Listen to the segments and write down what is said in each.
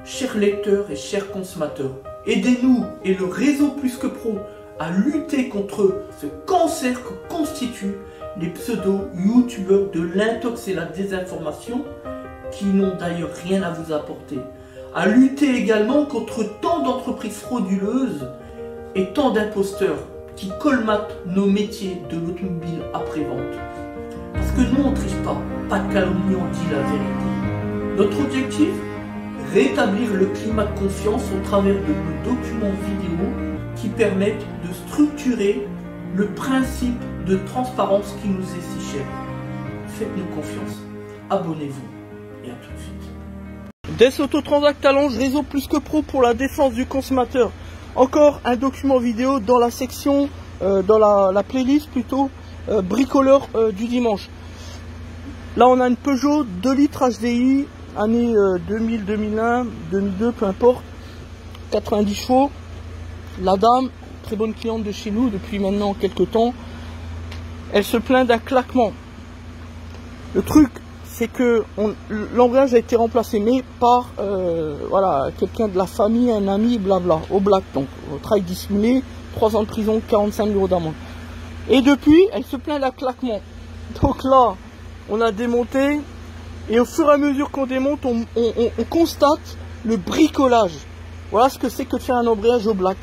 chers lecteurs et chers consommateurs, aidez-nous et le réseau Plus que Pro à lutter contre ce cancer que constituent les pseudo-youtubeurs de l'intox et la désinformation qui n'ont d'ailleurs rien à vous apporter. À lutter également contre tant d'entreprises frauduleuses et tant d'imposteurs qui colmatent nos métiers de l'automobile après-vente. Parce que nous on ne triche pas de calomnie, on dit la vérité. Notre objectif, rétablir le climat de confiance au travers de nos documents vidéo qui permettent de structurer le principe de transparence qui nous est si cher. Faites-nous confiance, abonnez-vous et à tout de suite. Des Autotransact Talange, réseau Plus que Pro pour la défense du consommateur. Encore un document vidéo dans la section, dans la playlist plutôt, bricoleur du dimanche. Là on a une Peugeot 2 litres HDI, année 2000, 2001, 2002, peu importe, 90 chevaux. La dame, très bonne cliente de chez nous depuis maintenant quelques temps, elle se plaint d'un claquement. Le truc, c'est que l'embrayage a été remplacé, mais par voilà, quelqu'un de la famille, un ami, blabla, au black, donc au travail dissimulé, 3 ans de prison, 45 000 € d'amende. Et depuis, elle se plaint d'un claquement. Donc là, on a démonté, et au fur et à mesure qu'on démonte, on constate le bricolage. Voilà ce que c'est que de faire un embrayage au black.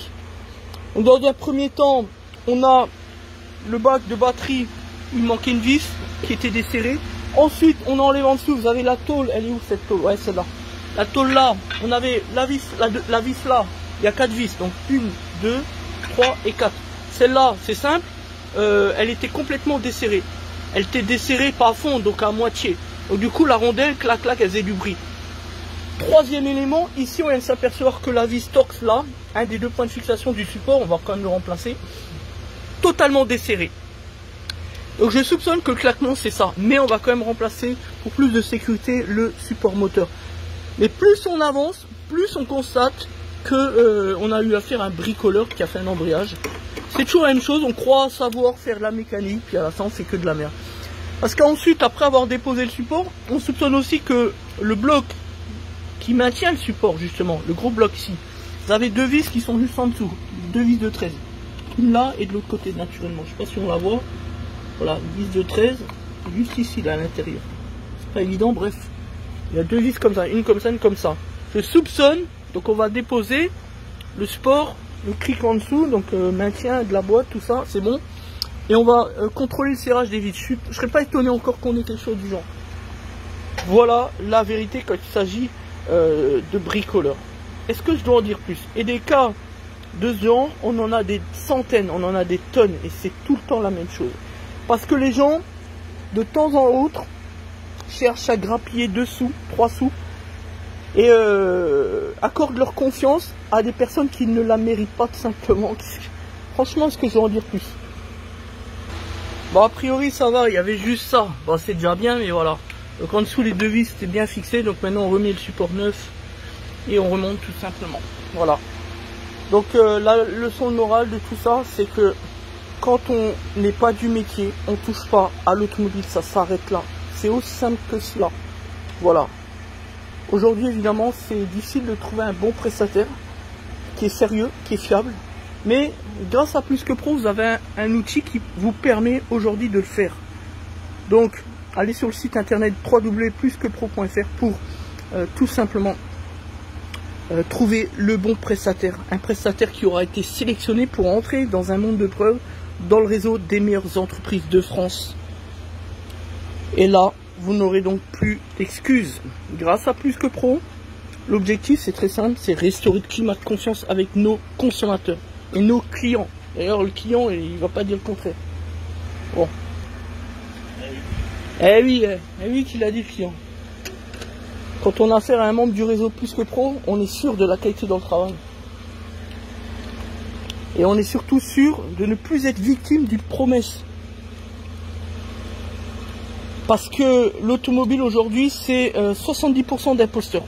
Dans un premier temps, on a le bac de batterie, il manquait une vis qui était desserrée. Ensuite, on enlève en dessous, vous avez la tôle, elle est où cette tôle? Ouais, celle-là. La tôle là, on avait la vis là, il y a 4 vis, donc 1, 2, 3 et 4. Celle-là, c'est simple, elle était complètement desserrée. Elle était desserrée pas à fond, donc à moitié. Donc du coup, la rondelle, clac, clac, elle faisait du bruit. Troisième élément, ici on vient de s'apercevoir que la vis torx là, un des 2 points de fixation du support, on va quand même le remplacer, totalement desserré. Donc je soupçonne que le claquement c'est ça, mais on va quand même remplacer pour plus de sécurité le support moteur. Mais plus on avance, plus on constate que on a eu affaire à un bricoleur qui a fait un embrayage. C'est toujours la même chose, on croit savoir faire de la mécanique, puis à la fin c'est que de la merde. Parce qu'ensuite, après avoir déposé le support, on soupçonne aussi que le bloc qui maintient le support justement, le gros bloc ici, vous avez 2 vis qui sont juste en dessous, 2 vis de 13. Une là et de l'autre côté naturellement, je sais pas si on la voit. Voilà, une vis de 13, juste ici là à l'intérieur. C'est pas évident, bref. Il y a 2 vis comme ça, une comme ça, une comme ça. Je soupçonne, donc on va déposer le support, le cric en dessous, donc maintien de la boîte, tout ça, c'est bon. Et on va contrôler le serrage des vis. Je serais pas étonné encore qu'on ait quelque chose du genre. Voilà la vérité quand il s'agit de bricoleurs. Est-ce que je dois en dire plus? Et des cas de ce genre, on en a des centaines, on en a des tonnes, et c'est tout le temps la même chose. Parce que les gens, de temps en autre, cherchent à grappiller 2 sous, 3 sous, et accordent leur confiance à des personnes qui ne la méritent pas tout simplement. Franchement, est-ce que je dois en dire plus? Bon, a priori ça va, il y avait juste ça. Bon, c'est déjà bien, mais voilà. Donc en dessous les 2 vis c'était bien fixé, donc maintenant on remet le support neuf et on remonte tout simplement. Voilà. Donc la leçon de morale de tout ça, c'est que quand on n'est pas du métier, on touche pas à l'automobile, ça s'arrête là. C'est aussi simple que cela. Voilà. Aujourd'hui évidemment c'est difficile de trouver un bon prestataire qui est sérieux, qui est fiable. Mais grâce à Plus que Pro, vous avez un outil qui vous permet aujourd'hui de le faire. Donc, allez sur le site internet www.plusquepro.fr pour tout simplement trouver le bon prestataire. Un prestataire qui aura été sélectionné pour entrer dans un monde de preuves dans le réseau des meilleures entreprises de France. Et là, vous n'aurez donc plus d'excuses. Grâce à Plus que Pro, l'objectif c'est très simple, c'est restaurer le climat de confiance avec nos consommateurs. Et nos clients. D'ailleurs, le client, il ne va pas dire le contraire. Bon. Eh oui qu'il a dit le client. Quand on a affaire à un membre du réseau Plus que Pro, on est sûr de la qualité dans le travail. Et on est surtout sûr de ne plus être victime d'une promesse. Parce que l'automobile aujourd'hui, c'est 70% d'imposteurs.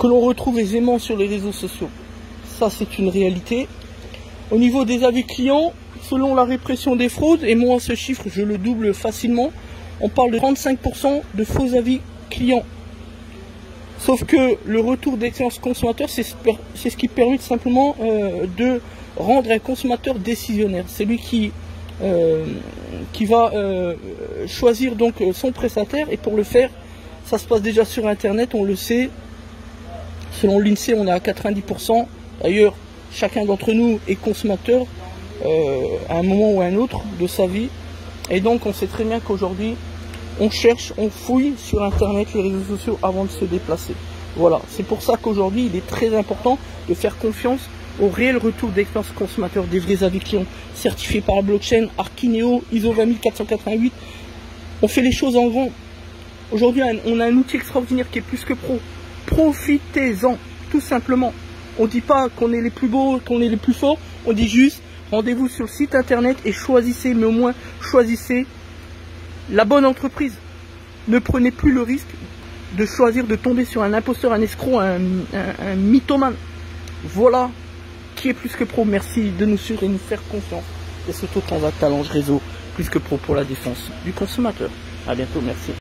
Que l'on retrouve aisément sur les réseaux sociaux. Ça, c'est une réalité. Au niveau des avis clients, selon la répression des fraudes, et moi ce chiffre je le double facilement, on parle de 35% de faux avis clients. Sauf que le retour d'expérience consommateur, c'est ce qui permet simplement de rendre un consommateur décisionnaire. C'est lui qui va choisir donc son prestataire, et pour le faire, ça se passe déjà sur internet, on le sait. Selon l'INSEE, on est à 90%. D'ailleurs, chacun d'entre nous est consommateur à un moment ou à un autre de sa vie. Et donc on sait très bien qu'aujourd'hui, on cherche, on fouille sur internet, les réseaux sociaux avant de se déplacer. Voilà, c'est pour ça qu'aujourd'hui, il est très important de faire confiance au réel retour d'expérience consommateur des vrais avis clients certifiés par la blockchain, Archineo, ISO 20488. On fait les choses en grand. Aujourd'hui, on a un outil extraordinaire qui est plus que pro. Profitez-en, tout simplement. On ne dit pas qu'on est les plus beaux, qu'on est les plus forts. On dit juste, rendez-vous sur le site internet et choisissez, mais au moins choisissez la bonne entreprise. Ne prenez plus le risque de choisir de tomber sur un imposteur, un escroc, un mythomane. Voilà qui est plus que pro. Merci de nous suivre et nous faire confiance. Et surtout Transat Talange Réseau, plus que pro pour la défense du consommateur. À bientôt, merci.